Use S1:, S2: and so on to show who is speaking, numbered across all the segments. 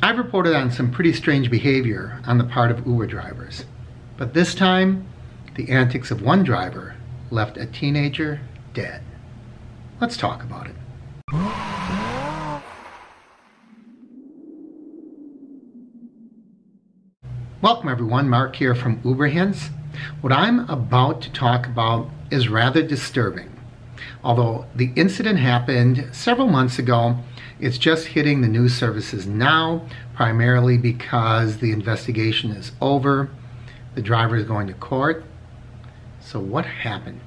S1: I've reported on some pretty strange behavior on the part of Uber drivers, but this time, the antics of one driver left a teenager dead. Let's talk about it. Welcome everyone, Mark here from Uber Hints. What I'm about to talk about is rather disturbing. Although the incident happened several months ago, it's just hitting the news services now, primarily because the investigation is over. The driver is going to court. So what happened?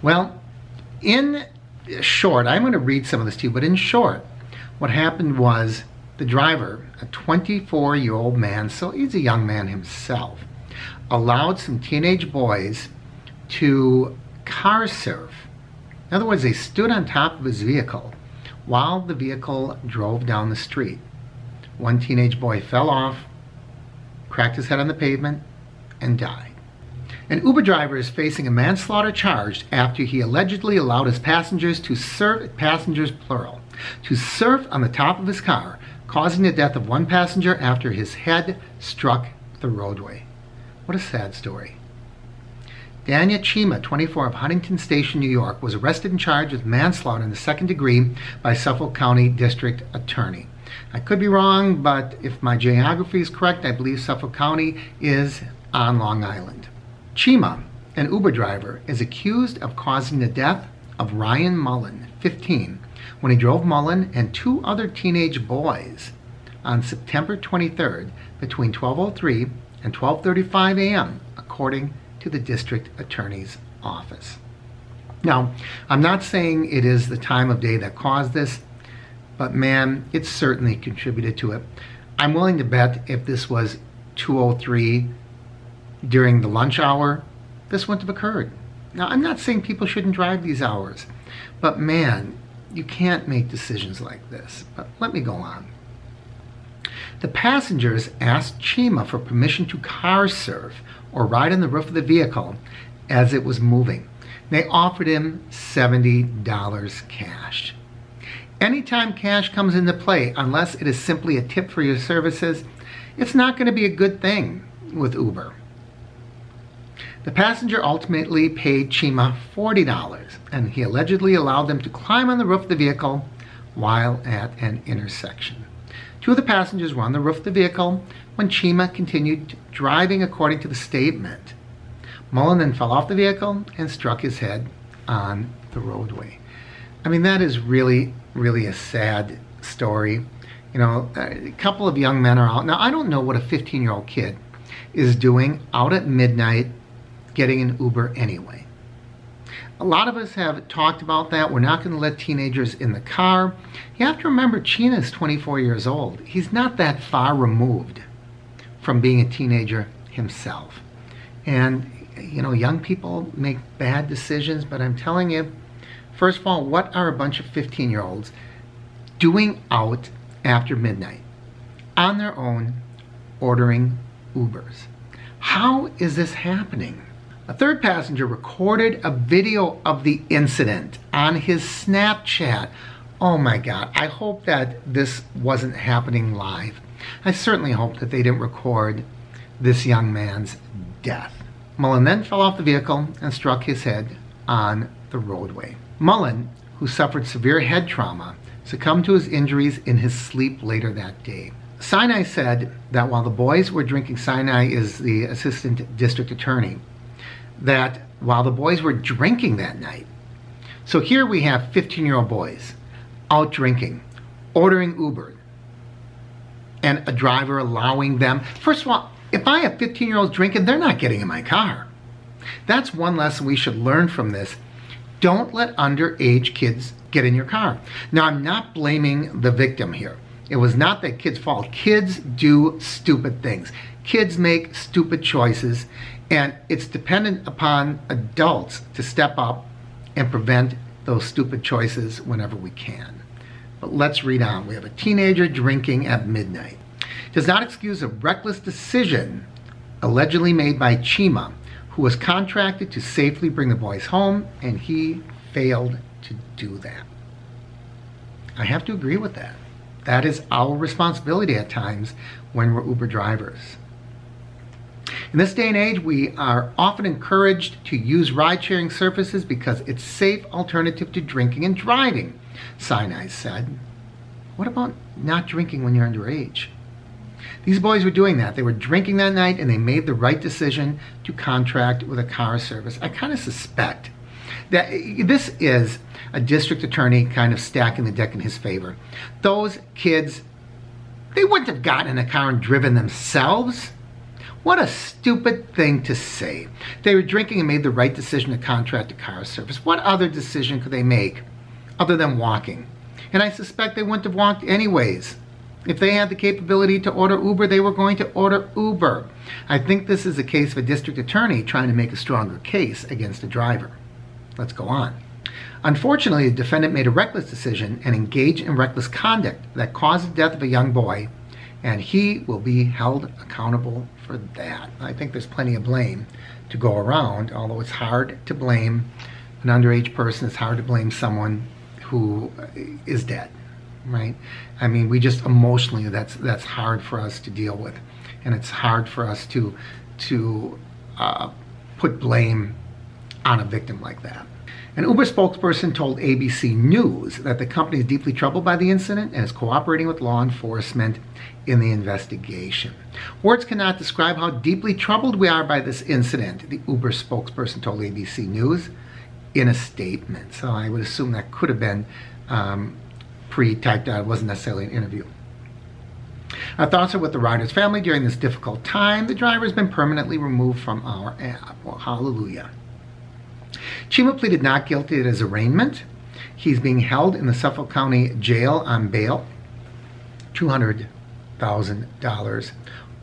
S1: Well, in short, I'm going to read some of this to you, but in short, what happened was the driver, a 24-year-old man, so he's a young man himself, allowed some teenage boys to car surf. In other words, they stood on top of his vehicle while the vehicle drove down the street. One teenage boy fell off, cracked his head on the pavement, and died. An Uber driver is facing a manslaughter charge after he allegedly allowed his passengers to surf, passengers plural, to surf on the top of his car, causing the death of one passenger after his head struck the roadway. What a sad story. Dania Chima, 24, of Huntington Station, New York, was arrested and charged with manslaughter in the second degree by Suffolk County District Attorney. I could be wrong, but if my geography is correct, I believe Suffolk County is on Long Island. Chima, an Uber driver, is accused of causing the death of Ryan Mullen, 15, when he drove Mullen and two other teenage boys on September 23rd between 12:03 and 12:35 a.m., according to the district attorney's office. Now, I'm not saying it is the time of day that caused this, but man, it certainly contributed to it. I'm willing to bet if this was 2:03 during the lunch hour, this wouldn't have occurred. Now, I'm not saying people shouldn't drive these hours, but man, you can't make decisions like this. But let me go on. The passengers asked Chima for permission to car surf or ride on the roof of the vehicle as it was moving. They offered him $70 cash. Anytime cash comes into play, unless it is simply a tip for your services, it's not going to be a good thing with Uber. The passenger ultimately paid Chima $40, and he allegedly allowed them to climb on the roof of the vehicle while at an intersection. Two of the passengers were on the roof of the vehicle when Chima continued driving according to the statement. Mullen then fell off the vehicle and struck his head on the roadway. I mean, that is really, really a sad story. You know, a couple of young men are out. Now, I don't know what a 15-year-old kid is doing out at midnight getting an Uber anyway. A lot of us have talked about that. We're not going to let teenagers in the car. You have to remember, Chima is 24 years old. He's not that far removed from being a teenager himself. And, you know, young people make bad decisions, but I'm telling you, first of all, what are a bunch of 15-year-olds doing out after midnight on their own, ordering Ubers? How is this happening? A third passenger recorded a video of the incident on his Snapchat. Oh my God, I hope that this wasn't happening live. I certainly hope that they didn't record this young man's death. Mullen then fell off the vehicle and struck his head on the roadway. Mullen, who suffered severe head trauma, succumbed to his injuries in his sleep later that day. Sinai said that while the boys were drinking, Sinai is the assistant district attorney, that while the boys were drinking that night, so here we have 15-year-old boys out drinking, ordering Uber, and a driver allowing them. First of all, if I have 15-year-olds drinking, they're not getting in my car. That's one lesson we should learn from this. Don't let underage kids get in your car. Now, I'm not blaming the victim here. It was not that kids' fault. Kids do stupid things. Kids make stupid choices, and it's dependent upon adults to step up and prevent those stupid choices whenever we can. But let's read on. We have a teenager drinking at midnight. Does not excuse a reckless decision allegedly made by Chima, who was contracted to safely bring the boys home, and he failed to do that. I have to agree with that. That is our responsibility at times when we're Uber drivers. In this day and age, we are often encouraged to use ride-sharing services because it's a safe alternative to drinking and driving, Sinai said. What about not drinking when you're underage? These boys were doing that. They were drinking that night and they made the right decision to contract with a car service. I kind of suspect that this is a district attorney kind of stacking the deck in his favor. Those kids, they wouldn't have gotten in a car and driven themselves. What a stupid thing to say. They were drinking and made the right decision to contract a car service. What other decision could they make other than walking? And I suspect they wouldn't have walked anyways. If they had the capability to order Uber, they were going to order Uber. I think this is a case of a district attorney trying to make a stronger case against a driver. Let's go on. Unfortunately, the defendant made a reckless decision and engaged in reckless conduct that caused the death of a young boy, and he will be held accountable for that. I think there's plenty of blame to go around, although it's hard to blame an underage person. It's hard to blame someone who is dead, right? I mean, we just emotionally, that's hard for us to deal with, and it's hard for us to put blame on a victim like that. An Uber spokesperson told ABC News that the company is deeply troubled by the incident and is cooperating with law enforcement in the investigation. Words cannot describe how deeply troubled we are by this incident, the Uber spokesperson told ABC News in a statement. So I would assume that could have been pre-typed out. It wasn't necessarily an interview. Our thoughts are with the rider's family during this difficult time. The driver has been permanently removed from our app. Well, hallelujah. Chima pleaded not guilty to his arraignment. He's being held in the Suffolk County Jail on bail, $200,000,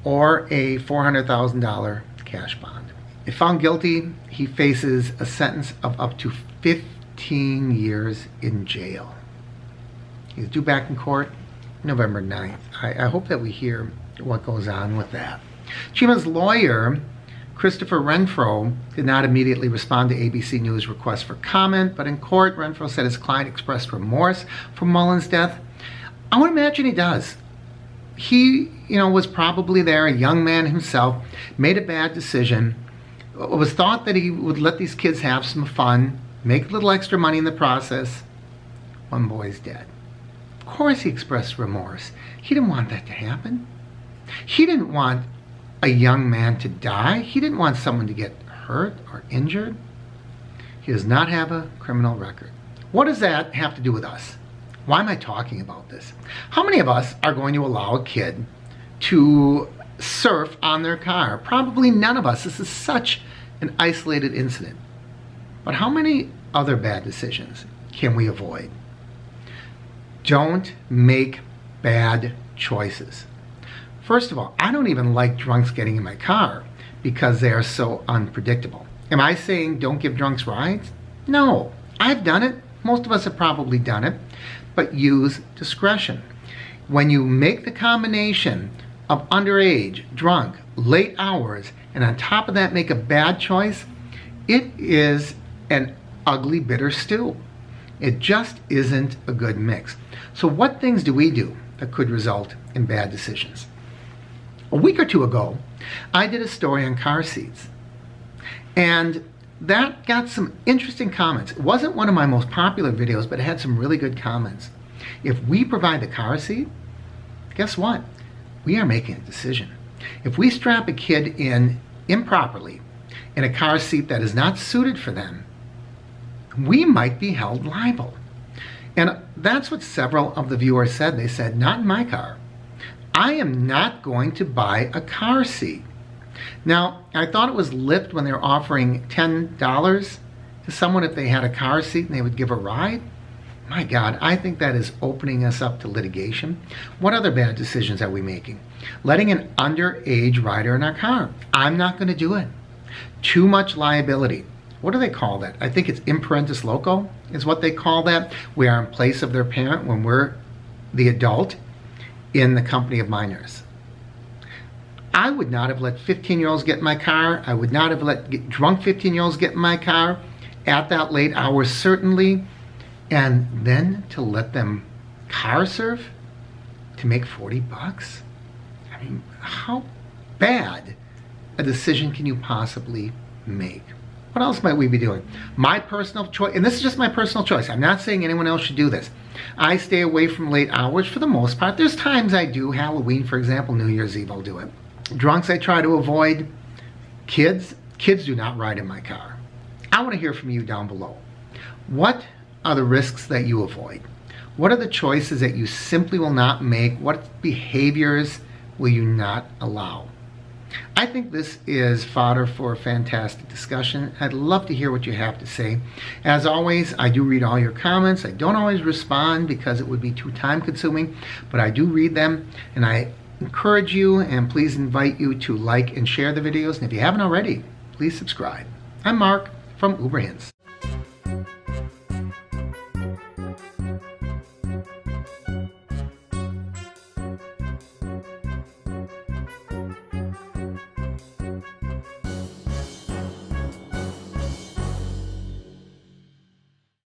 S1: or a $400,000 cash bond. If found guilty, he faces a sentence of up to 15 years in jail. He's due back in court November 9th. I hope that we hear what goes on with that. Chima's lawyer, Christopher Referral, did not immediately respond to ABC News' request for comment, but in court, Referral said his client expressed remorse for Mullen's death. I would imagine he does. He, was probably there, a young man himself, made a bad decision. It was thought that he would let these kids have some fun, make a little extra money in the process. One boy's dead. Of course he expressed remorse. He didn't want that to happen. He didn't want a young man to die. He didn't want someone to get hurt or injured. He does not have a criminal record. What does that have to do with us? Why am I talking about this? How many of us are going to allow a kid to surf on their car? Probably none of us. This is such an isolated incident. But how many other bad decisions can we avoid? Don't make bad choices. First of all, I don't even like drunks getting in my car because they are so unpredictable. Am I saying don't give drunks rides? No, I've done it. Most of us have probably done it, but use discretion. When you make the combination of underage, drunk, late hours, and on top of that make a bad choice, it is an ugly, bitter stew. It just isn't a good mix. So what things do we do that could result in bad decisions? A week or two ago, I did a story on car seats, and that got some interesting comments. It wasn't one of my most popular videos, but it had some really good comments. If we provide the car seat, guess what? We are making a decision. If we strap a kid in improperly in a car seat that is not suited for them, we might be held liable. And that's what several of the viewers said. They said, not in my car. I am not going to buy a car seat. Now, I thought it was lift when they were offering $10 to someone if they had a car seat and they would give a ride. My God, I think that is opening us up to litigation. What other bad decisions are we making? Letting an underage rider in our car. I'm not going to do it. Too much liability. What do they call that? I think it's imperentis loco is what they call that. We are in place of their parent when we're the adult in the company of minors. I would not have let 15-year-olds get in my car. I would not have let drunk 15-year-olds get in my car at that late hour, certainly. And then to let them car surf? to make 40 bucks? I mean, how bad a decision can you possibly make? What else might we be doing? My personal choice, and this is just my personal choice. I'm not saying anyone else should do this. I stay away from late hours for the most part. There's times I do. Halloween, for example, New Year's Eve, I'll do it. Drunks I try to avoid. Kids do not ride in my car. I want to hear from you down below. What are the risks that you avoid? What are the choices that you simply will not make? What behaviors will you not allow? I think this is fodder for a fantastic discussion. I'd love to hear what you have to say. As always, I do read all your comments. I don't always respond because it would be too time consuming, but I do read them, and I encourage you and please invite you to like and share the videos. And if you haven't already, please subscribe. I'm Mark from Uber Hints.